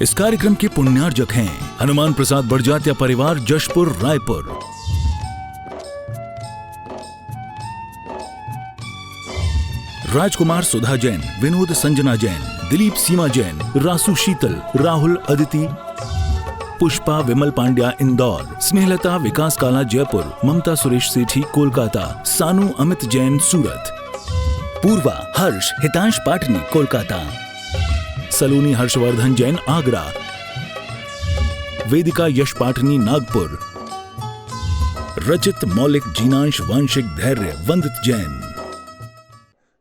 इस कार्यक्रम के पुण्यार्जक हैं हनुमान प्रसाद बड़जात्या परिवार, जशपुर, रायपुर। राजकुमार सुधा जैन, विनोद संजना जैन, दिलीप सीमा जैन, रासु शीतल, राहुल अदिति, पुष्पा विमल पांड्या इंदौर, स्नेहलता विकास काला जयपुर, ममता सुरेश सेठी कोलकाता, सानू अमित जैन सूरत, पूर्वा हर्ष हितांश पाटनी कोलकाता, सलोनी हर्षवर्धन जैन आगरा, वेदिका यश पाटनी नागपुर, रचित मौलिक जीनांश वांशिक धैर्य वंदित जैन।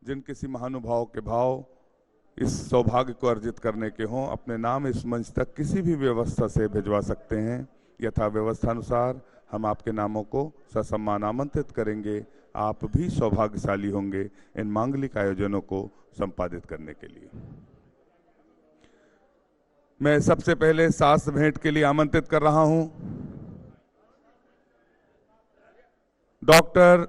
जिन किसी महानुभाव के भाव इस सौभाग्य को अर्जित करने के हों, अपने नाम इस मंच तक किसी भी व्यवस्था से भिजवा सकते हैं। यथा व्यवस्था अनुसार हम आपके नामों को ससम्मान आमंत्रित करेंगे। आप भी सौभाग्यशाली होंगे इन मांगलिक आयोजनों को संपादित करने के लिए। मैं सबसे पहले शास्त्र भेंट के लिए आमंत्रित कर रहा हूं डॉक्टर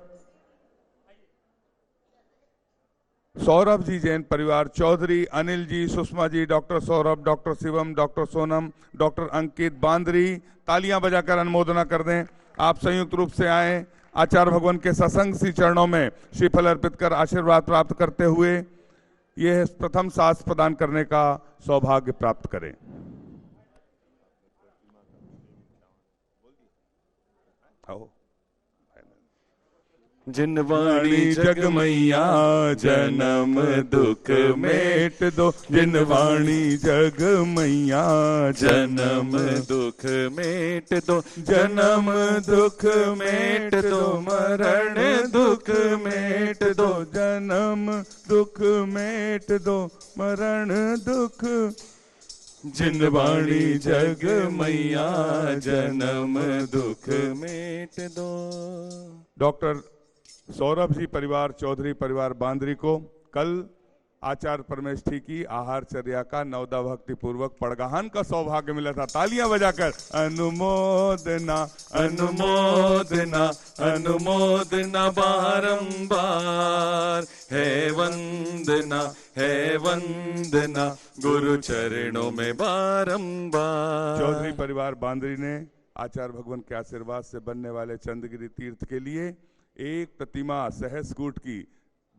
सौरभ जी जैन परिवार, Chaudhary Anil ji, Sushma ji, doctor Saurabh, doctor Shivam, doctor Sonam, doctor Ankit Bandari. तालियां बजाकर अनुमोदना कर दें। आप संयुक्त रूप से आए, आचार्य भगवान के सत्संग श्री चरणों में श्रीफल अर्पित कर आशीर्वाद प्राप्त करते हुए यह प्रथम शास्त्र प्रदान करने का सौभाग्य प्राप्त करें। जिन वाणी जग मैया जन्म दुख मेट दो, जिन वाणी जग मैया जन्म दुख मेट दो, जन्म दुख मेट दो, मरण दुख मेट दो, जन्म दुख मेट दो, मरण दुख। जिन वाणी जग मैया जन्म दुख मेट दो। डॉक्टर सौरभ जी परिवार, चौधरी परिवार बांदरी को कल आचार्य परमेष्ठी की आहारचर्या का नवदा भक्ति पूर्वक पड़गाहन का सौभाग्य मिला था। तालियां बजाकर अनुमोदना अनुमोदना अनुमोदना बारंबार है वंदना, है वंदना गुरु चरणों में बारंबार। चौधरी परिवार बांदरी ने आचार्य भगवान के आशीर्वाद से बनने वाले चंद्रगिरी तीर्थ के लिए एक प्रतिमा सहस्कूट की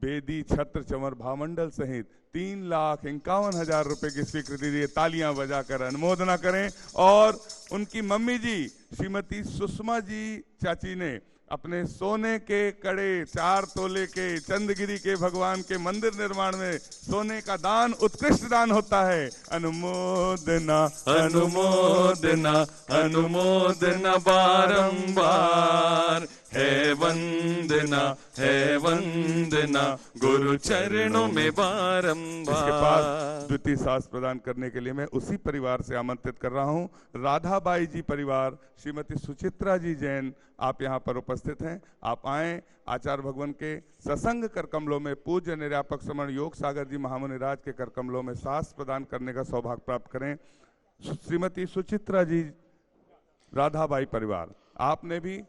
बेदी, छत्र, चमर, भामंडल सहित 3,51,000 रुपए की स्वीकृति दी। तालियां बजाकर अनुमोदना करें। और उनकी मम्मी जी श्रीमती सुषमा जी चाची ने अपने सोने के कड़े 4 तोले के चंद्रगिरी के भगवान के मंदिर निर्माण में सोने का दान उत्कृष्ट दान होता है। अनुमोदना अनुमोदना अनुमोदना बारंबार है वंदना, है वंदना गुरु चरणों में बारंबार। इसके बाद द्वितीय शास्त्र प्रदान करने के लिए मैं उसी परिवार से आमंत्रित कर रहा हूं राधाबाई जी परिवार, श्रीमती सुचित्रा जी जैन, आप यहां पर उपस्थित हैं। आप आए, आचार्य भगवान के सत्संग कर कमलों में पूज्य निर्यापक श्रमण योग सागर जी महामुनि राज के कर कमलों में शास्त्र प्रदान करने का सौभाग्य प्राप्त करें। श्रीमती सुचित्रा जी, राधाबाई परिवार, आपने भी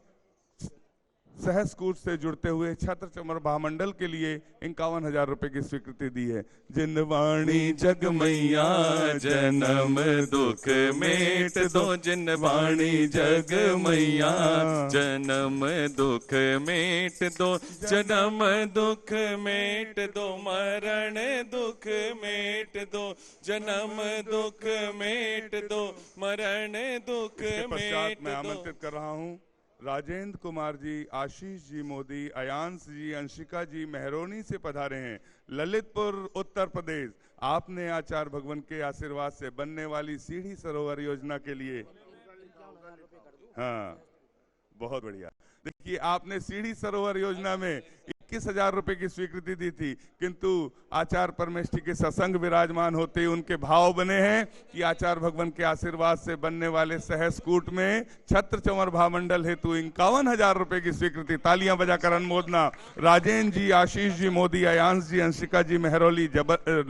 सहस्कूट से जुड़ते हुए छत्र चमर भामंडल के लिए 51,000 रुपए की स्वीकृति दी है। जिन वाणी जग मैया जन्म दुख मेट दो, जिन वाणी जग मैया जन्म दुख मेट दो, जन्म दुख मेट दो, मरण दुख मेट दो, जन्म दुख मेट दो, मरण दुख मेट दो। मैं आमंत्रित कर रहा हूँ राजेंद्र कुमार जी, आशीष जी मोदी, अयांश जी, अंशिका जी मेहरोनी से पधारे हैं, ललितपुर उत्तर प्रदेश। आपने आचार्य भगवान के आशीर्वाद से बनने वाली सीढ़ी सरोवर योजना के लिए, हाँ बहुत बढ़िया। देखिए, आपने सीढ़ी सरोवर योजना में 21,000 रुपए की स्वीकृति दी थी, किंतु आचार्य परमेष्ठी के सत्संग विराजमान होते उनके भाव बने हैं कि आचार्य भगवान के आशीर्वाद से बनने वाले सहस्कूट में छत्र चमर भामंडल हेतु 51,000 रुपए की स्वीकृति। तालियां बजाकर अनुमोदना। राजेंद्र जी, आशीष जी मोदी, अयांश जी, अंशिका जी मेहरौली,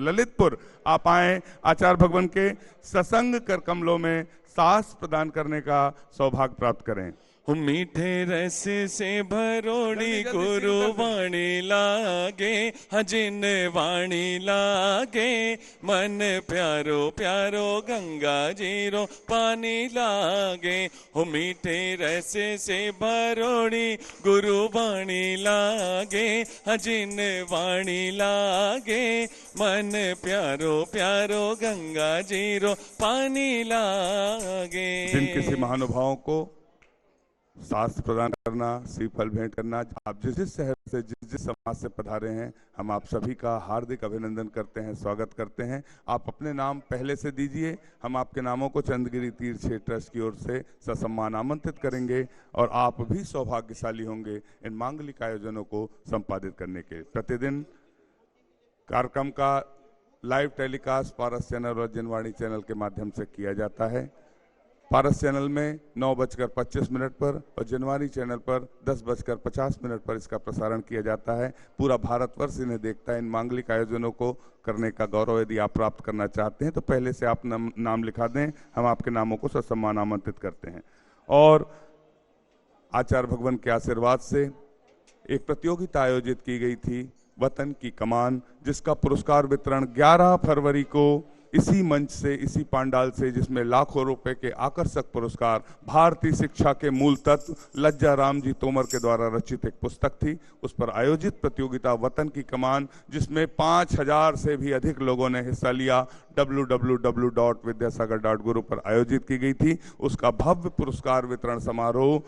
ललितपुर, आप आए, आचार्य भगवान के सत्संग कर कमलों में शास्त्र प्रदान करने का सौभाग्य प्राप्त करें। मीठे रस से भरोड़ी गुरु वाणी लागे, हजिन वाणी लागे, मन प्यारो प्यारो गंगा जीरो पानी लागे। हो मीठे रस से भरोड़ी गुरु वाणी लागे, हजिन वाणी लागे, मन प्यारो प्यारो गंगा जीरो पानी लागे। जिन किसी महानुभावों को शास्त्र प्रदान करना, श्रीफल भेंट करना, आप जिस जिस शहर से जिस समाज से पधारे हैं, हम आप सभी का हार्दिक अभिनंदन करते हैं, स्वागत करते हैं। आप अपने नाम पहले से दीजिए, हम आपके नामों को चंद्रगिरी तीर्थ क्षेत्र ट्रस्ट की ओर से ससम्मान आमंत्रित करेंगे और आप भी सौभाग्यशाली होंगे इन मांगलिक आयोजनों को संपादित करने के। प्रतिदिन कार्यक्रम का लाइव टेलीकास्ट पारस चैनल और जनवाणी चैनल के माध्यम से किया जाता है। पारस चैनल में 9:25 पर और जनवाणी चैनल पर 10:50 पर इसका प्रसारण किया जाता है। पूरा भारतवर्ष इन्हें देखता है। इन मांगलिक आयोजनों को करने का गौरव यदि आप प्राप्त करना चाहते हैं तो पहले से आप नाम लिखा दें, हम आपके नामों को ससम्मान आमंत्रित करते हैं। और आचार्य भगवान के आशीर्वाद से एक प्रतियोगिता आयोजित की गई थी, वतन की कमान, जिसका पुरस्कार वितरण 11 फरवरी को इसी मंच से, इसी पांडाल से, जिसमें लाखों रुपए के आकर्षक पुरस्कार, भारतीय शिक्षा के मूल तत्व लज्जा राम जी तोमर के द्वारा रचित एक पुस्तक थी, उस पर आयोजित प्रतियोगिता वतन की कमान, जिसमें 5000 से भी अधिक लोगों ने हिस्सा लिया, www.vidyasagar.guru पर आयोजित की गई थी। उसका भव्य पुरस्कार वितरण समारोह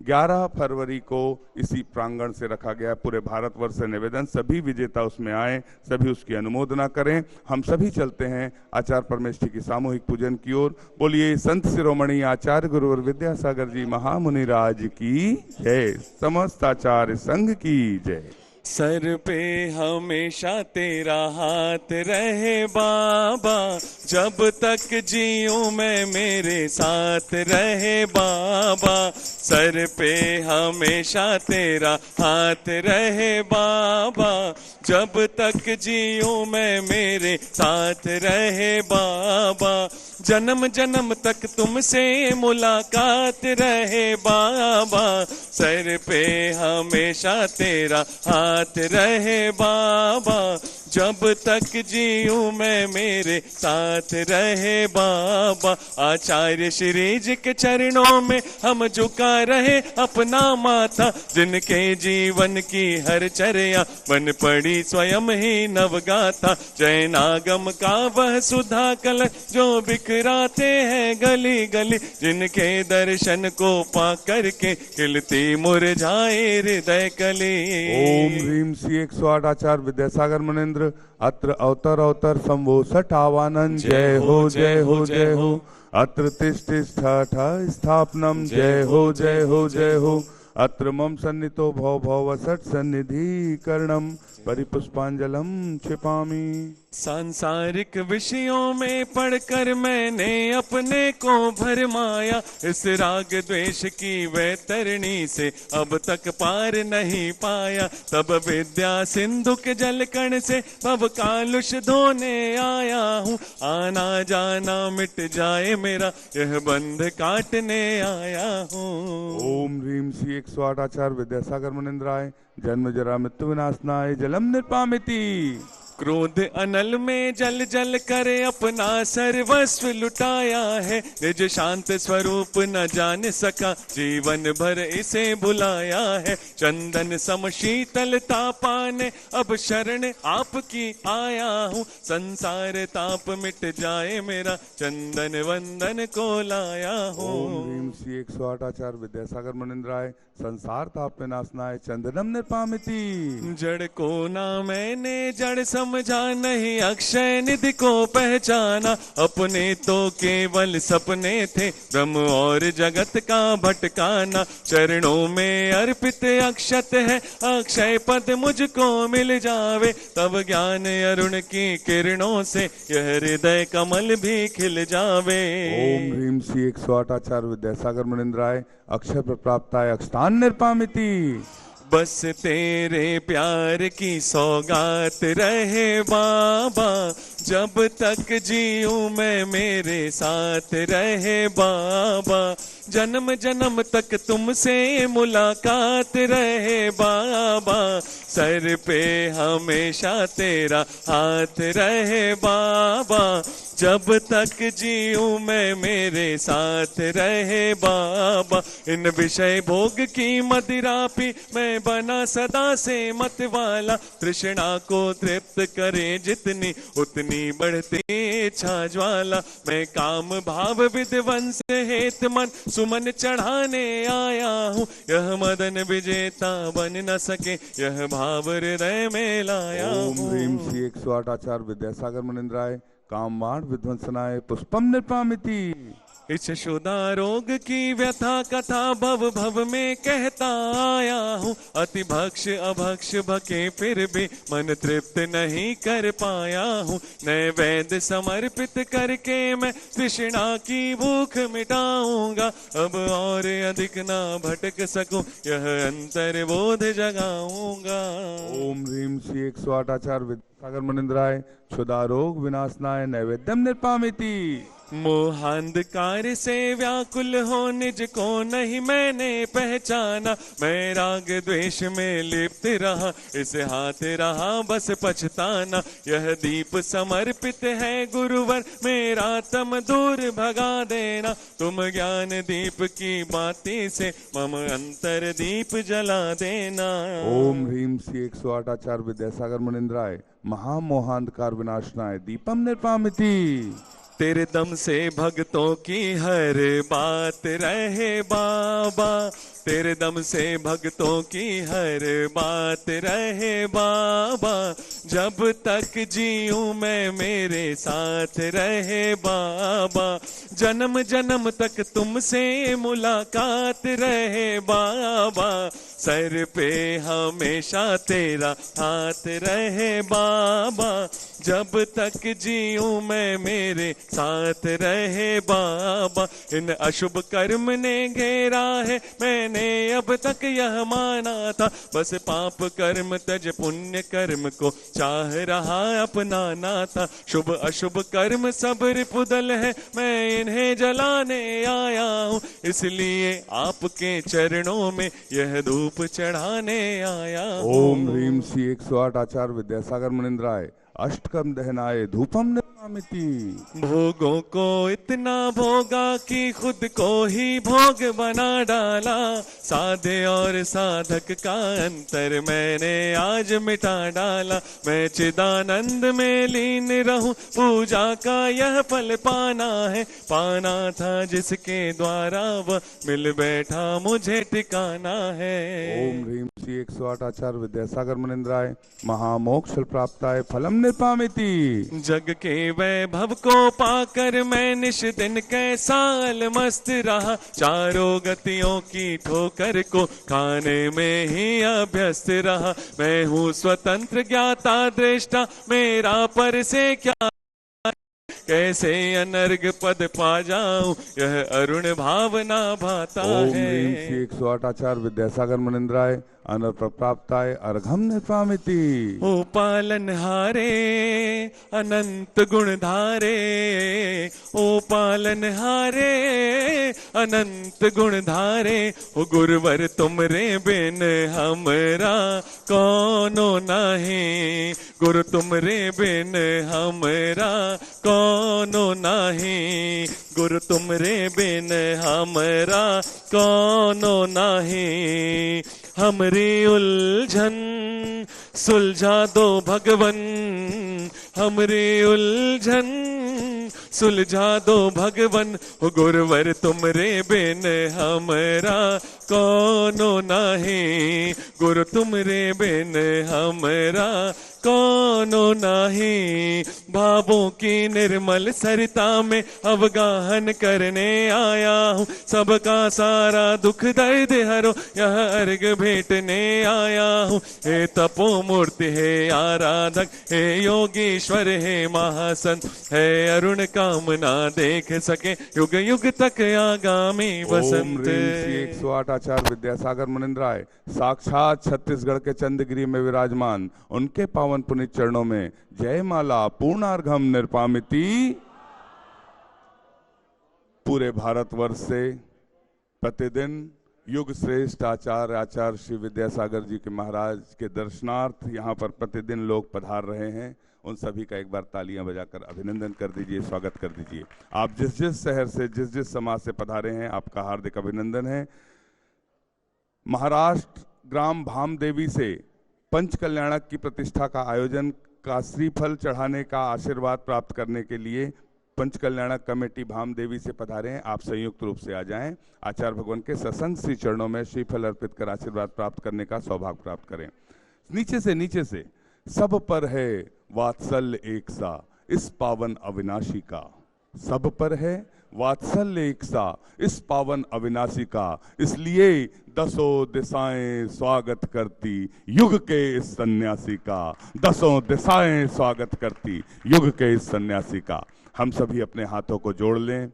11 फरवरी को इसी प्रांगण से रखा गया। पूरे भारतवर्ष से निवेदन, सभी विजेता उसमें आए, सभी उसकी अनुमोदना करें। हम सभी चलते हैं आचार्य परमेष्ठी की सामूहिक पूजन की ओर। बोलिए संत शिरोमणि आचार्य गुरुवर विद्यासागर जी महामुनि राज की जय, समस्त आचार्य संघ की जय। सर पे हमेशा तेरा हाथ रहे बाबा, जब तक जीऊं मैं मेरे साथ रहे बाबा। सर पे हमेशा तेरा हाथ रहे बाबा, जब तक जीऊं मैं मेरे साथ रहे बाबा। जन्म जन्म तक तुमसे मुलाकात रहे बाबा, सर पे हमेशा तेरा हाथ रहे बाबा, जब तक जीऊं मैं मेरे साथ रहे बाबा। आचार्य श्री जी के चरणों में हम झुका रहे अपना माथा, जिनके जीवन की हर चर्या बन पड़ी स्वयं ही नवगाथा। जैनागम का वह सुधा कलश जो बिखराते हैं गली गली, जिनके दर्शन को पा करके खिलती मुरझाए हृदय कली। ओम ह्रीम श्री 108 आचार्य विद्यासागर मुनीन्द्र अत्र अवतर अवतर संभो सठावानंद। जय हो जय हो जय हो। अत्र तिष्ठिष्ठ स्थापनम। जय हो जय हो जय हो। अत्र मम सन्नितो भव भव वसट सन्निधि करणम, परिपुष्पांजलम क्षिपामि। सांसारिक विषयों में पढ़कर मैंने अपने को भरमाया, इस राग द्वेष की वैतरणी से अब तक पार नहीं पाया। तब विद्या सिंधु के जलकण से भव कालुष धोने आया हूँ, आना जाना मिट जाए मेरा यह बंध काटने आया हूँ। ओम ह्रीम श्री 108 आचार्य विद्यासागर मुनीन्द्राय जन्म जरा मृत्यु विनाशनाय जलम निर्पामिति। क्रोध अनल में जल जल कर अपना सर्वस्व लुटाया है, निज शांत स्वरूप न जान सका जीवन भर इसे बुलाया है। चंदन सम शीतलता पाने अब शरण आपकी आया हूँ, संसार ताप मिट जाए मेरा चंदन वंदन को लाया हूँ। ओम ह्रीम श्री 108 आचार्य विद्यासागर मुनीन्द्राय संसार ताप विनाशनाय चंदनम निर्पामिति। जड़ को ना मैंने जड़ समझा, नहीं अक्षय निधि को पहचाना, अपने तो केवल सपने थे ब्रह्म और जगत का भटकाना। चरणों में अर्पित अक्षत है अक्षय पद मुझको मिल जावे, तब ज्ञान अरुण की किरणों से यह हृदय कमल भी खिल जावे। ओम ह्रीम श्री 108 आचार्य विद्यासागर मुनीन्द्राय अक्षय प्राप्ताय अक्षतान निर्पामिति। बस तेरे प्यार की सौगात रहे बाबा, जब तक जीऊं मैं मेरे साथ रहे बाबा, जन्म जन्म तक तुमसे मुलाकात रहे बाबा, सर पे हमेशा तेरा हाथ रहे बाबा, जब तक जीऊं मैं मेरे साथ रहे बाबा। इन विषय भोग की मदिरा पी मैं बना सदा से मत वाला, तृष्णा को तृप्त करे जितनी उतनी बढ़ती इच्छा ज्वाला, मैं काम भाव विध्वंस हेत मन सुमन चढ़ाने आया हूँ, यह मदन विजेता बन न सके यह भाव हृदय में लाया हूँ। ओम ह्रीम श्री 108 आचार्य विद्यासागर मुनिंद्राय कामवाण विध्वंसनाय पुष्पम निर्पामिति। इस शुदा रोग की व्यथा कथा भव भव में कहता आया हूँ, अति भक्ष अभक्ष भके फिर भी मन तृप्त नहीं कर पाया हूँ, नए वैद्य समर्पित करके मैं तृष्णा की भूख मिटाऊंगा, अब और अधिक ना भटक सकूं यह अंतर बोध जगाऊंगा। ओम ह्रीम श्री 108 आचार्य विद्यासागर मुनिंद्राय क्षुधा रोग विनाशनाय नैवेद्यम निर्पामिति। मोहांधकार से व्याकुल हो निज को नहीं मैंने पहचाना, मैं राग द्वेष में लिप्त रहा इस हाथ रहा बस पछताना, यह दीप समर्पित है गुरुवर मेरा तम दूर भगा देना, तुम ज्ञान दीप की बाती से मम अंतर दीप जला देना। ओम ह्रीम श्री 108 आचार्य विद्यासागर मुनिंद्राय महामोहांधकार विनाशनाय दीपम निर्पामिति। तेरे दम से भक्तों की हर बात रहे बाबा, तेरे दम से भक्तों की हर बात रहे बाबा, जब तक जीऊं मैं मेरे साथ रहे बाबा, जन्म जन्म तक तुमसे मुलाकात रहे बाबा, सर पे हमेशा तेरा हाथ रहे बाबा, जब तक जीऊं मैं मेरे साथ रहे बाबा। इन अशुभ कर्म ने घेरा है मैंने अब तक यह माना था, बस पाप कर्म तज पुण्य कर्म को चाह रहा अपनाना था, शुभ अशुभ कर्म सब रिपुदल है मैं इन्हें जलाने आया हूँ, इसलिए आपके चरणों में यह धूप चढ़ाने आया हूँ। ओम ह्रीम श्री 108 आचार्य विद्यासागर मुनिंद्राय अष्टकम दहनाय धूपम निर्पामिति। भोगों को इतना भोगा कि खुद को ही भोग बना डाला, साधे और साधक का अंतर मैंने आज मिटा डाला, मैं चिदानंद में लीन रहूं पूजा का यह फल पाना है, पाना था जिसके द्वारा वह मिल बैठा मुझे ठिकाना है। ओम ह्रीम श्री 108 आचार्य विद्यासागर मुनिंद्राय महामोक्ष प्राप्ताय फलम निर्पामिति। जग के वैभव को पाकर मैं निश दिन कैसा मस्त रहा, चारों गतियों की ठोकर को खाने में ही अभ्यस्त रहा, मैं हूँ स्वतंत्र ज्ञाता दृष्टा मेरा पर से क्या, कैसे अनर्घ पद पा जाऊं यह अरुण भावना भाता है। ओम ह्रीम श्री 108 आचार्य विद्यासागर मुनिंद्राय अनर्थ प्राप्ताय अर्घम निर्पामिति। ओ पालन हारे अनंत गुण धारे, ओ पालन हारे अनंत गुण धारे, ओ गुरुवर तुमरे बिन हमरा कौनो नहीं, गुरु तुमरे बिन हमरा कौनो नहीं, गुरु तुमरे बिन हमरा कौनो नहीं, हमरी उलझन सुलझा दो भगवन, हमरी उलझन सुलझा दो भगवन, हो गुरुवर तुमरे बिन हमरा कौनो नहीं, गुरु तुमरे बिन हमरा कौनो नाही। भावों की निर्मल सरिता में अवगाहन करने आया हूँ। सबका सारा दुख दर्द हरो यह अर्घ भेंटने आया हूँ। हे तपो मूर्ति हे आराधक, हे योगीश्वर हे महासंत, हे अरुण कामना देख सके युग युग तक आगामी ओम बसंत। ह्रीं श्री 108 आचार्य विद्यासागर मुनिंद्राय साक्षात छत्तीसगढ़ के चंद्रगिरी में विराजमान, उनके पावन पुनीत चरणों में जय माला पूर्णार्घम निर्पामिति। पूरे भारतवर्ष से प्रतिदिन युग श्रेष्ठ आचार्य श्री विद्यासागर जी के महाराज के दर्शनार्थ यहाँ पर प्रतिदिन लोग पधार रहे हैं। उन सभी का एक बार तालियां बजाकर अभिनंदन कर दीजिए, स्वागत कर दीजिए। आप जिस जिस शहर से, जिस जिस समाज से पधारे हैं, आपका हार्दिक अभिनंदन है। महाराष्ट्र ग्राम भाम देवी से पंच कल्याणक की प्रतिष्ठा का आयोजन का श्रीफल चढ़ाने का आशीर्वाद प्राप्त करने के लिए पंच कल्याणक कमेटी भाम देवी से पधारे हैं। आप संयुक्त रूप से आ जाएं। आचार्य भगवान के सत्संग श्री चरणों में श्रीफल अर्पित कर आशीर्वाद प्राप्त करने का सौभाग्य प्राप्त करें। नीचे से सब पर है वात्सल्य एक सा इस पावन अविनाशी का। सब पर है वात्सल्य एक सा इस पावन अविनाशी का, इसलिए दसों दिशाएं स्वागत करती युग के इस सन्यासी का। दसों दिशाएं स्वागत करती युग के इस सन्यासी का। हम सभी अपने हाथों को जोड़ लें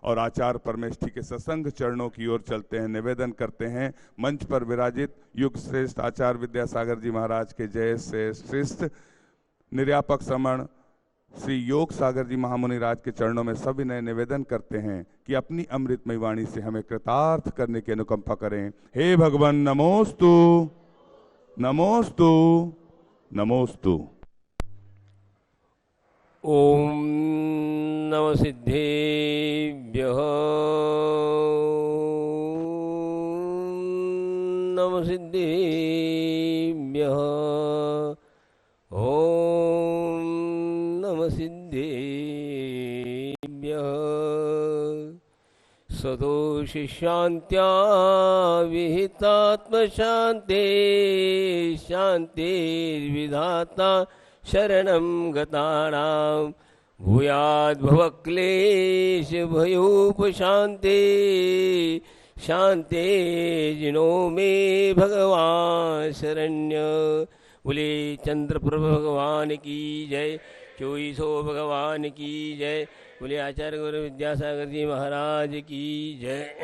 और आचार्य परमेष्ठी के सत्संग चरणों की ओर चलते हैं। निवेदन करते हैं मंच पर विराजित युग श्रेष्ठ आचार्य विद्यासागर जी महाराज के जय श्रेष्ठ निर्यापक श्रमण श्री योग सागर जी महामुनि राज के चरणों में सभी ने निवेदन करते हैं कि अपनी अमृतमय वाणी से हमें कृतार्थ करने की अनुकंपा करें। हे भगवान नमोस्तु नमोस्तु नमोस्तु। ओम नमः सिद्धेभ्यः नमः सिद्धेभ्यः ओम नमः सिद्धेभ्यः। सदोषि शान्त्या विहितात्मशान्ते शान्तिर्विधाता शरणं गतानां भूयाद्भवक्लेश भयोपशान्ते शान्ते जिनो मे भगवान शरण्य। बोले चंद्रप्रभ भगवान की जय, चोईसो भगवान की जय। बोले आचार्य गुरु विद्यासागर जी महाराज की जय।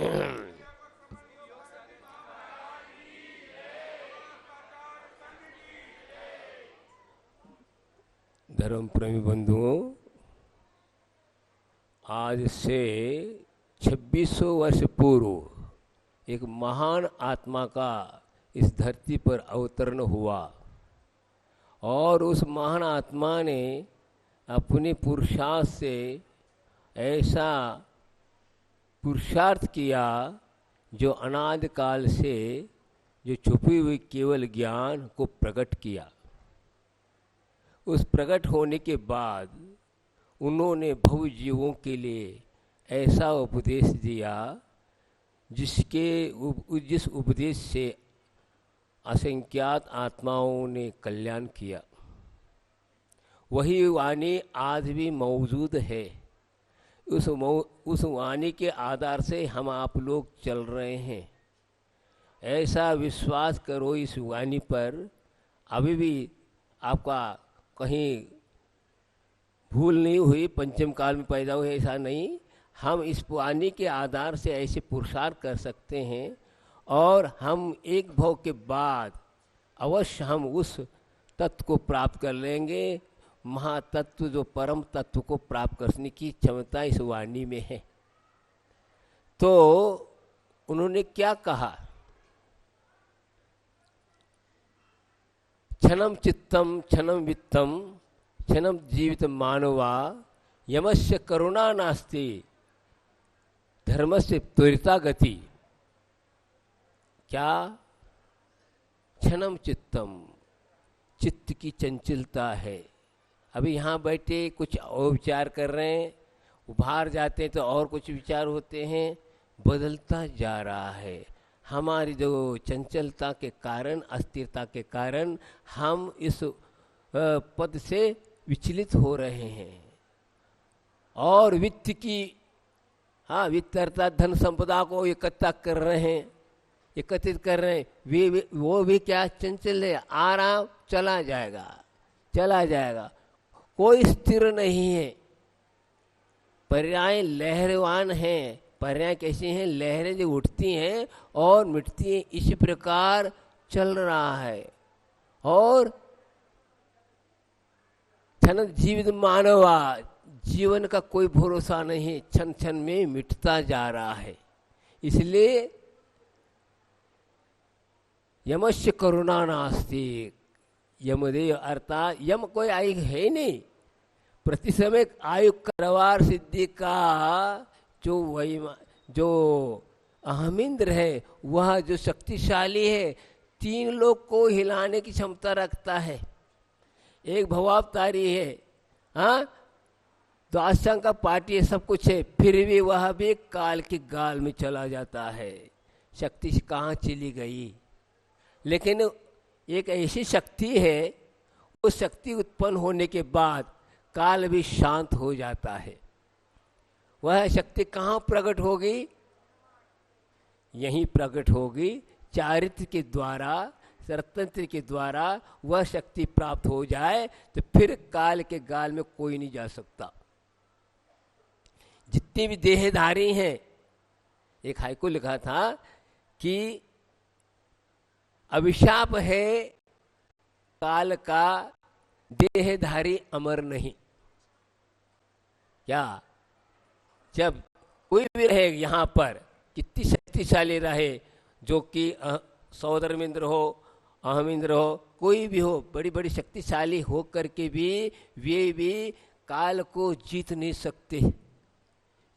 धर्म प्रेमी बंधुओं, आज से 2600 वर्ष पूर्व एक महान आत्मा का इस धरती पर अवतरण हुआ और उस महान आत्मा ने अपने पुरुषार्थ से ऐसा पुरुषार्थ किया जो अनादि काल से जो छुपी हुई केवल ज्ञान को प्रकट किया। उस प्रकट होने के बाद उन्होंने भव जीवों के लिए ऐसा उपदेश दिया जिस उपदेश से असंख्यात आत्माओं ने कल्याण किया। वही वाणी आज भी मौजूद है। उस वाणी के आधार से हम आप लोग चल रहे हैं। ऐसा विश्वास करो इस वाणी पर, अभी भी आपका कहीं भूल नहीं हुई, पंचम काल में पैदा हुए ऐसा नहीं। हम इस वाणी के आधार से ऐसे पुरुषार्थ कर सकते हैं और हम एक भव के बाद अवश्य हम उस तत्व को प्राप्त कर लेंगे। महातत्व जो परम तत्व को प्राप्त करने की क्षमता इस वाणी में है। तो उन्होंने क्या कहा? क्षणम चित्तम क्षणम वित्तम क्षणम जीवित मानवा यमस्य करुणा नास्ति धर्मस्य त्वरिता गति। क्या? क्षणम चित्तम, चित्त की चंचलता है। अभी यहाँ बैठे कुछ और विचार कर रहे हैं, बाहर जाते हैं तो और कुछ विचार होते हैं, बदलता जा रहा है। हमारी जो चंचलता के कारण, अस्थिरता के कारण हम इस पद से विचलित हो रहे हैं और वित्त की वित्त अर्थात धन संपदा को एकत्रित कर रहे हैं, वो भी क्या चंचल है, आराम चला जाएगा, कोई स्थिर नहीं है। पर्याय लहरवान हैं। पर्याय कैसी हैं? लहरें जो उठती हैं और मिटती हैं, इस प्रकार चल रहा है। और क्षण जीवित मानवा, जीवन का कोई भरोसा नहीं, क्षण क्षण में मिटता जा रहा है। इसलिए यमस्य करुणा नास्ति, यमदेव अर्थात यम कोई आयु है नहीं। प्रति समय आयु करवार सिद्धि का जो अहमिंद्र है, वह जो शक्तिशाली है, 3 लोग को हिलाने की क्षमता रखता है। एक भवावतारी है, द्वादशांग का पार्टी है, सब कुछ है, फिर भी वह भी काल के गाल में चला जाता है। शक्ति कहाँ चली गई? लेकिन एक ऐसी शक्ति है, उस शक्ति उत्पन्न होने के बाद काल भी शांत हो जाता है। वह शक्ति कहाँ प्रकट होगी? यहीं प्रकट होगी, चारित्र के द्वारा, सरतंत्र के द्वारा वह शक्ति प्राप्त हो जाए तो फिर काल के गाल में कोई नहीं जा सकता। जितने भी देहधारी हैं, एक हाइकू लिखा था कि अभिशाप है काल का, देहधारी अमर नहीं। क्या? जब कोई भी रहे यहाँ पर, कितनी शक्तिशाली रहे, जो कि सौदर्मिंद्र हो, अहमिंद्र हो, कोई भी हो, बड़ी बड़ी शक्तिशाली हो करके भी वे भी काल को जीत नहीं सकते।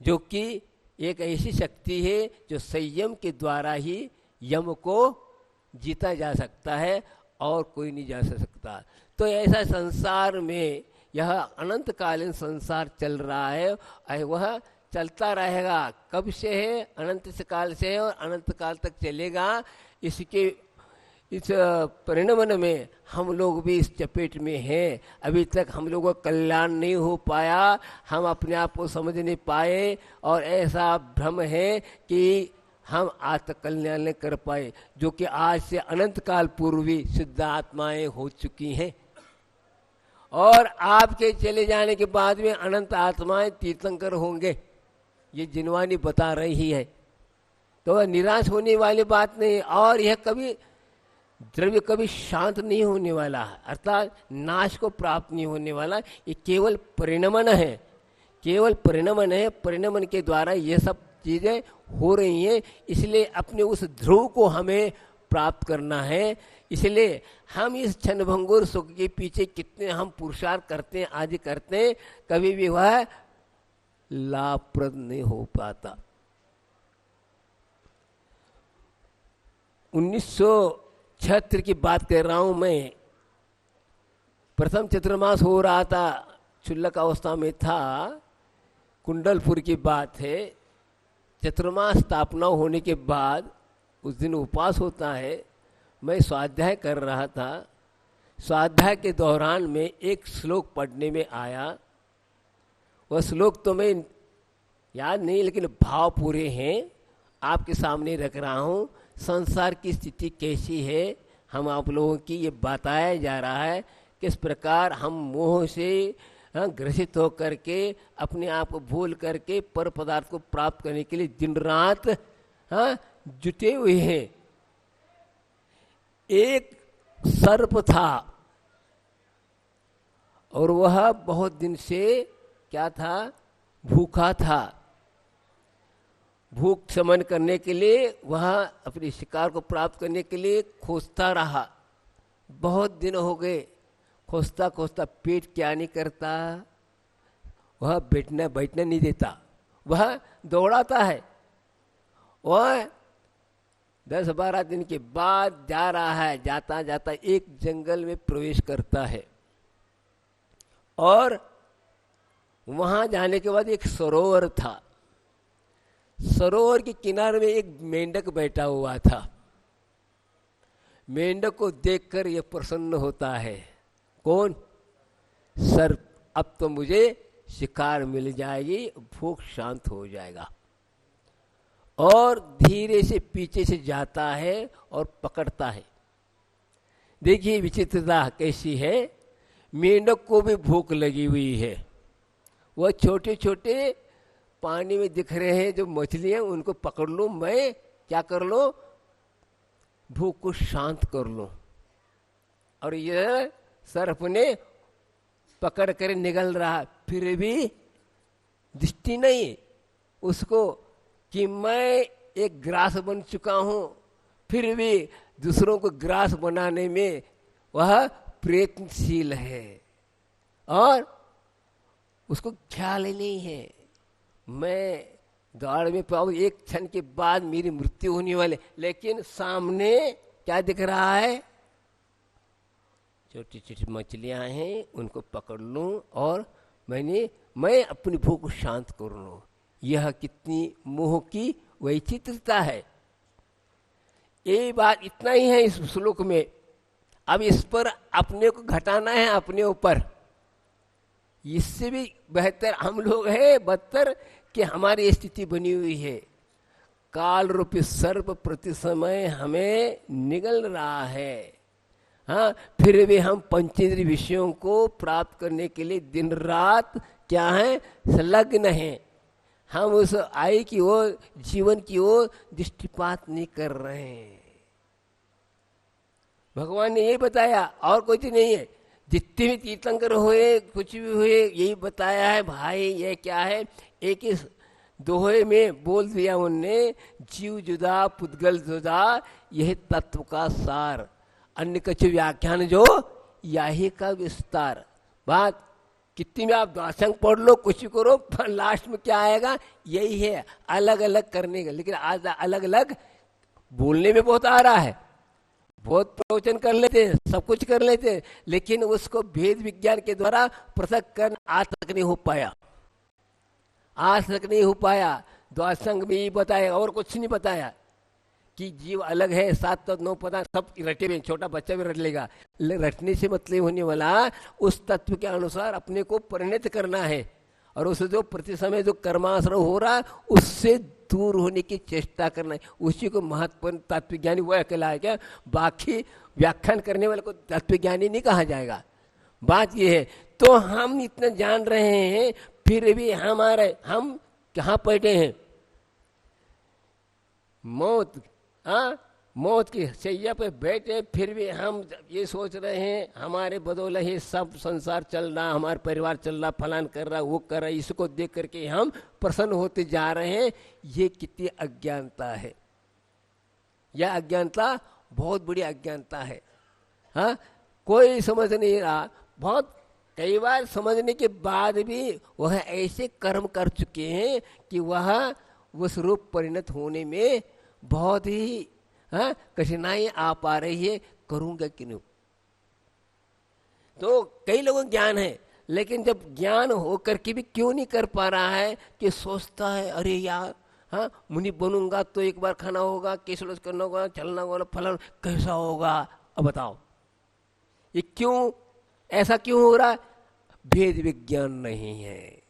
जो कि एक ऐसी शक्ति है जो संयम के द्वारा ही यम को जीता जा सकता है और कोई नहीं जा सकता। तो ऐसा संसार में यह अनंतकालीन संसार चल रहा है और वह चलता रहेगा। कब से है? अनंत से काल से है और अनंत काल तक चलेगा। इस परिणमन में हम लोग भी इस चपेट में हैं। अभी तक हम लोगों का कल्याण नहीं हो पाया, हम अपने आप को समझ नहीं पाए और ऐसा भ्रम है कि हम आज तक कल्याण नहीं कर पाए, जो कि आज से अनंत काल पूर्वी शुद्ध आत्माएं हो चुकी हैं। और आपके चले जाने के बाद में अनंत आत्माएं तीर्थंकर होंगे, ये जिनवानी बता रही है। तो निराश होने वाली बात नहीं। और यह कभी द्रव्य कभी शांत नहीं होने वाला है, अर्थात नाश को प्राप्त नहीं होने वाला। ये केवल परिणमन है, केवल परिणमन है। परिणमन के द्वारा ये सब चीजें हो रही हैं। इसलिए अपने उस ध्रुव को हमें प्राप्त करना है। इसलिए हम इस क्षणभंगुर सुख के पीछे कितने हम पुरुषार्थ करते हैं, आदि करते हैं, कभी भी वह लाभप्रद नहीं हो पाता। 1976 की बात कर रहा हूं मैं। प्रथम चतुर्मास हो रहा था, क्षुल्लक अवस्था में था, कुंडलपुर की बात है। चतुर्मास स्थापना होने के बाद उस दिन उपवास होता है। मैं स्वाध्याय कर रहा था। स्वाध्याय के दौरान में एक श्लोक पढ़ने में आया। वह श्लोक तो मैं याद नहीं, लेकिन भाव पूरे हैं, आपके सामने रख रहा हूँ। संसार की स्थिति कैसी है, हम आप लोगों की ये बताया जा रहा है। किस प्रकार हम मोह से ग्रसित होकर के अपने आप को भूल करके पर पदार्थ को प्राप्त करने के लिए दिन रात जुटे हुए हैं। एक सर्प था और वह बहुत दिन से क्या था? भूखा था। भूख शमन करने के लिए वह अपने शिकार को प्राप्त करने के लिए खोजता रहा। बहुत दिन हो गए, खोजता खोजता पेट क्या नहीं करता, वह बैठना नहीं देता, वह दौड़ाता है। वह 10-12 दिन के बाद जा रहा है, जाता जाता एक जंगल में प्रवेश करता है और वहां जाने के बाद एक सरोवर था। सरोवर के किनारे में एक मेंढक बैठा हुआ था। मेंढक को देखकर यह प्रसन्न होता है कौन? सर्प। अब तो मुझे शिकार मिल जाएगी, भूख शांत हो जाएगा। और धीरे से पीछे से जाता है और पकड़ता है। देखिए विचित्रता कैसी है। मेंढक को भी भूख लगी हुई है, वह छोटे छोटे पानी में दिख रहे हैं जो मछलियां, उनको पकड़ लूं, मैं क्या कर लो, भूख को शांत कर लो। और यह सर्प ने पकड़ कर निगल रहा, फिर भी दृष्टि नहीं उसको कि मैं एक ग्रास बन चुका हूं, फिर भी दूसरों को ग्रास बनाने में वह प्रयत्नशील है और उसको ख्याल ही नहीं है मैं दौड़ में पाऊँ, एक क्षण के बाद मेरी मृत्यु होने वाले। लेकिन सामने क्या दिख रहा है? छोटी छोटी मछलियां हैं, उनको पकड़ लूं और मैं अपनी भूख को शांत कर लूं। यह कितनी मोह की वैचित्रता है। ये बात इतना ही है इस श्लोक में। अब इस पर अपने को घटाना है अपने ऊपर। इससे भी बेहतर हम लोग हैं, बदतर कि हमारी स्थिति बनी हुई है। काल रूपी सर्प प्रति समय हमें निगल रहा है। हाँ, फिर भी हम पंचेंद्रिय विषयों को प्राप्त करने के लिए दिन रात क्या है, संलग्न हैं। हम उस आय की ओर, जीवन की ओर दृष्टिपात नहीं कर रहे हैं। भगवान ने ये बताया, और कुछ नहीं है। जितने भी तीर्थंकर हुए, कुछ भी हुए, यही बताया है भाई। ये क्या है, एक ही दोहे में बोल दिया उनने, जीव जुदा पुद्गल जुदा, यह तत्व का सार, अन्य कुछ व्याख्यान जो यही का विस्तार। बात कितनी में आप द्वादशांग पढ़ लो, कुछ करो, पर लास्ट में क्या आएगा, यही है, अलग अलग करने का। लेकिन आज अलग अलग बोलने में बहुत आ रहा है, बहुत प्रवचन कर लेते हैं, सब कुछ कर लेते हैं, लेकिन उसको भेद विज्ञान के द्वारा पृथक करना आज तक नहीं हो पाया। आज तक नहीं हो पाया। द्वादशांग में ये बताया और कुछ नहीं बताया कि जीव अलग है, 7 तत्व 9 पदार्थ सब रटे में, छोटा बच्चा भी रट लेगा। रटने से मतलब होने वाला उस तत्व के अनुसार अपने को परिणत करना है, और उस जो प्रति समय जो कर्माश्रय हो रहा उससे दूर होने की चेष्टा करना है। उसी को महत्वपूर्ण तत्वज्ञानी वह कहलाए क्या, बाकी व्याख्यान करने वाले को तत्वज्ञानी नहीं कहा जाएगा। बात यह है। तो हम इतना जान रहे हैं, फिर भी हम कहाँ बैठे हैं, मौत की शैया पे बैठे, फिर भी हम ये सोच रहे हैं हमारे बदौलत ही सब संसार चल रहा, हमारा परिवार चल रहा, फलान कर रहा, वो कर रहा, इसको देख करके हम प्रसन्न होते जा रहे हैं। ये कितनी अज्ञानता है। यह अज्ञानता बहुत बड़ी अज्ञानता है। हाँ, कोई समझ नहीं रहा। बहुत कई बार समझने के बाद भी वह ऐसे कर्म कर चुके हैं कि वह उस रूप परिणत होने में बहुत ही कठिनाई आ पा रही है। करूंगा कि नहीं? तो कई लोगों को ज्ञान है, लेकिन जब ज्ञान होकर के भी क्यों नहीं कर पा रहा है कि सोचता है अरे यार, हाँ मुनि बनूंगा तो एक बार खाना होगा, केसलोस करना होगा, चलना होगा, फलन कैसा होगा। अब बताओ ये क्यों, ऐसा क्यों हो रहा? भेद विज्ञान नहीं है।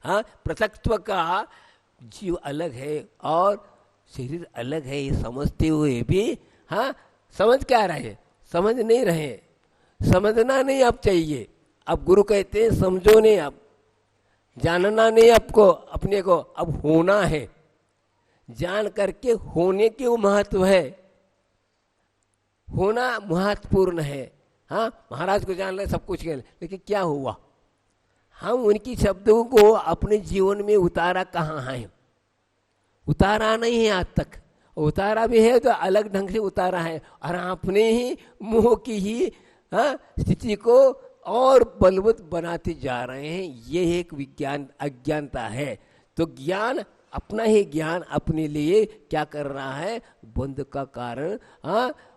हाँ, पृथक्त्व का जीव अलग है और शरीर अलग है, ये समझते हुए भी हाँ समझ क्या रहे हैं, समझ नहीं रहे। समझना नहीं अब चाहिए। अब गुरु कहते हैं समझो नहीं, अब जानना नहीं आपको अपने को, अब होना है। जान करके होने के वो महत्व है, होना महत्वपूर्ण है। हाँ, महाराज को जान रहे, सब कुछ कह, लेकिन क्या हुआ? हम उनकी शब्दों को अपने जीवन में उतारा कहाँ है? उतारा नहीं है आज तक। उतारा भी है तो अलग ढंग से उतारा है, और अपने ही मोह की ही स्थिति को और बलवत बनाते जा रहे हैं। ये एक विज्ञान अज्ञानता है। तो ज्ञान, अपना ही ज्ञान अपने लिए क्या कर रहा है? बंध का कारण,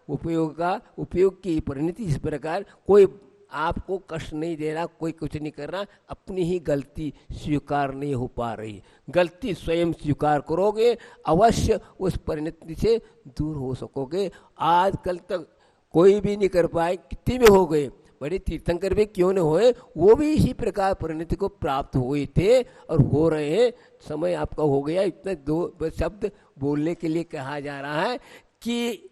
उपयोग की परिणति। इस प्रकार कोई आपको कष्ट नहीं दे रहा, कोई कुछ नहीं कर रहा, अपनी ही गलती स्वीकार नहीं हो पा रही। गलती स्वयं स्वीकार करोगे, अवश्य उस परिणति से दूर हो सकोगे। आजकल तक कोई भी नहीं कर पाए, कितने भी हो गए, बड़े तीर्थंकर भी क्यों न होए, वो भी इसी प्रकार परिणति को प्राप्त हुए थे और हो रहे हैं। समय आपका हो गया, इतने दो शब्द बोलने के लिए कहा जा रहा है कि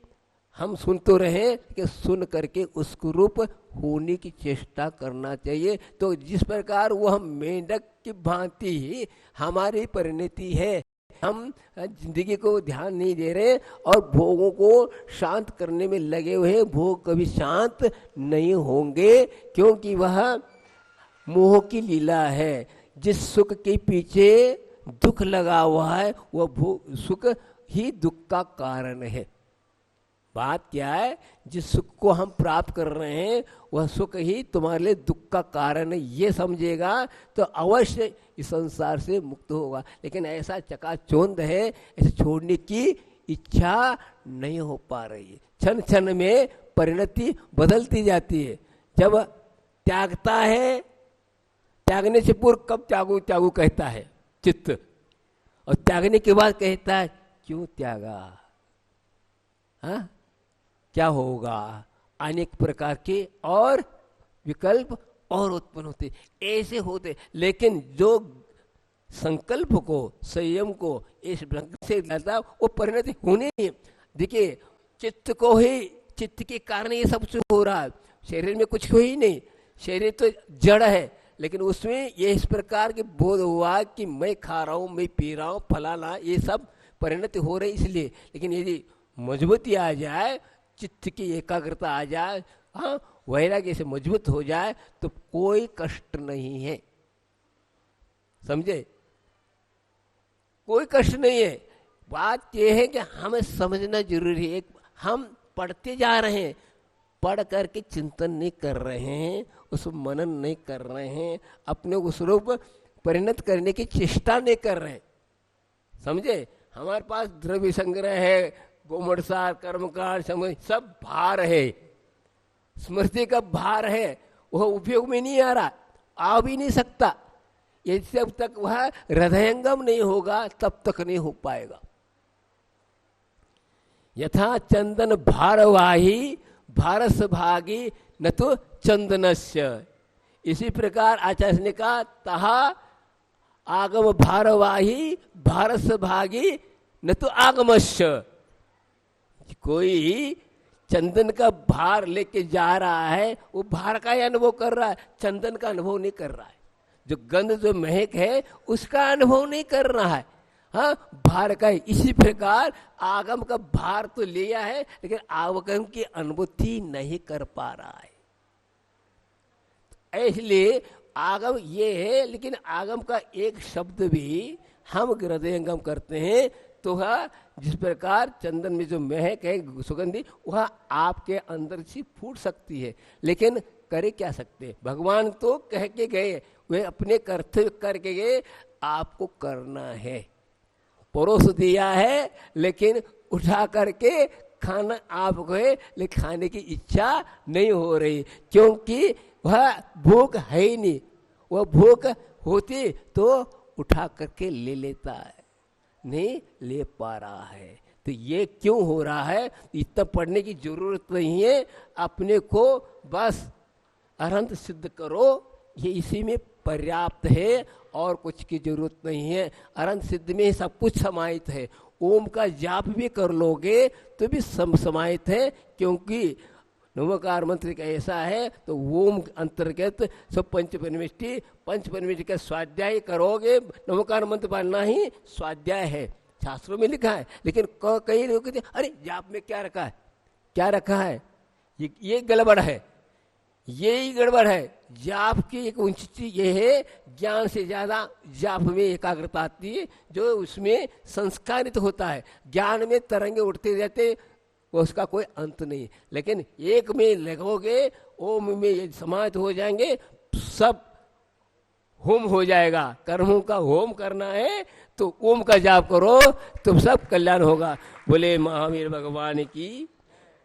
हम सुन तो रहे कि सुन करके उसको रूप होने की चेष्टा करना चाहिए। तो जिस प्रकार वो हम मेंढक की भांति ही हमारी परिणति है, हम जिंदगी को ध्यान नहीं दे रहे और भोगों को शांत करने में लगे हुए हैं। भोग कभी शांत नहीं होंगे, क्योंकि वह मोह की लीला है। जिस सुख के पीछे दुख लगा हुआ है वह सुख ही दुख का कारण है। बात क्या है, जिस सुख को हम प्राप्त कर रहे हैं वह सुख ही तुम्हारे लिए दुख का कारण है, ये समझेगा तो अवश्य इस संसार से मुक्त होगा। लेकिन ऐसा चकाचौंध है, ऐसे छोड़ने की इच्छा नहीं हो पा रही है। क्षण क्षण में परिणति बदलती जाती है। जब त्यागता है, त्यागने से पूर्व कब त्यागू त्यागू कहता है चित्त, और त्यागने के बाद कहता है क्यों त्यागा, हाँ क्या होगा। अनेक प्रकार के और विकल्प और उत्पन्न होते, ऐसे होते। लेकिन जो संकल्प को, संयम को इस ढंग से लाता, वो परिणति होने नहीं। देखिए चित्त को ही, चित्त के कारण ये सब कुछ हो रहा है। शरीर में कुछ हो ही नहीं, शरीर तो जड़ है, लेकिन उसमें ये इस प्रकार के बोध हुआ कि मैं खा रहा हूँ, मैं पी रहा हूँ, फलाना, ये सब परिणति हो रही इसलिए। लेकिन यदि मजबूती आ जाए, चित्त की एकाग्रता आ जाए, हाँ वैराग्य से मजबूत हो जाए, तो कोई कष्ट नहीं है। समझे, कोई कष्ट नहीं है। बात यह है कि हमें समझना जरूरी है। हम पढ़ते जा रहे हैं, पढ़ करके चिंतन नहीं कर रहे हैं, उस मनन नहीं कर रहे हैं, अपने उस रूप परिणत करने की चेष्टा नहीं कर रहे हैं। समझे, हमारे पास द्रव्य संग्रह है, गोमड़सार, कर्मकांड, समय सब भार है, स्मृति का भार है, वह उपयोग में नहीं आ रहा, आ भी नहीं सकता। ये जब तक वह हृदयंगम नहीं होगा तब तक नहीं हो पाएगा। यथा चंदन भारवाही भारस भागी न तो चंदनस्य, इसी प्रकार आचार्य ने कहा तहा आगम भारवाही भारस भागी न तो आगमस्य। कोई चंदन का भार लेके जा रहा है, वो भार का ही अनुभव कर रहा है, चंदन का अनुभव नहीं कर रहा है। जो गंध, जो महक है, उसका अनुभव नहीं कर रहा है, हाँ भार का ही। इसी प्रकार आगम का भार तो लिया है, लेकिन आगम की अनुभूति नहीं कर पा रहा है। इसलिए आगम ये है, लेकिन आगम का एक शब्द भी हम हृदयंगम करते हैं, तो वह जिस प्रकार चंदन में जो महक है, सुगंधी, वह आपके अंदर से फूट सकती है, लेकिन करे क्या सकते। भगवान तो कह के गए, वे अपने कर्तव्य करके गए, आपको करना है। परोस दिया है, लेकिन उठा करके खाना आप गए, लेकिन खाने की इच्छा नहीं हो रही, क्योंकि वह भूख है ही नहीं। वह भूख होती तो उठा करके ले लेता है, नहीं ले पा रहा है। तो ये क्यों हो रहा है, इतना पढ़ने की जरूरत नहीं है। अपने को बस अनंत सिद्ध करो, ये इसी में पर्याप्त है, और कुछ की जरूरत नहीं है। अनंत सिद्ध में सब कुछ समाहित है। ओम का जाप भी कर लोगे तो भी समाहित है, क्योंकि नमोकार मंत्र का ऐसा है, तो ओम अंतर्गत सब पंच का स्वाध्याय करोगे। नमोकार मंत्र पढ़ना ही स्वाध्याय है, शास्त्रों में लिखा है। लेकिन कई लोग कहते हैं अरे जाप में क्या रखा है, क्या रखा है, ये गड़बड़ है, यही गड़बड़ है। जाप की एक ऊंची ये है, ज्ञान से ज्यादा जाप में एकाग्रता आती है, जो उसमें संस्कारित होता है। ज्ञान में तरंगे उठते रहते, उसका कोई अंत नहीं। लेकिन एक में लगोगे, ओम में ये समाहित हो जाएंगे, सब होम हो जाएगा। कर्मों का होम करना है तो ओम का जाप करो, तो सब कल्याण होगा। बोले महावीर भगवान की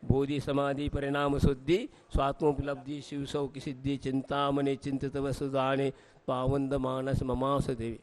बोधि समाधि परिणाम शुद्धि स्वात्मोपलब्धि शिव सौ की सिद्धि चिंतामणि चिंतित वसुदाने पावंद मानस ममास देवी।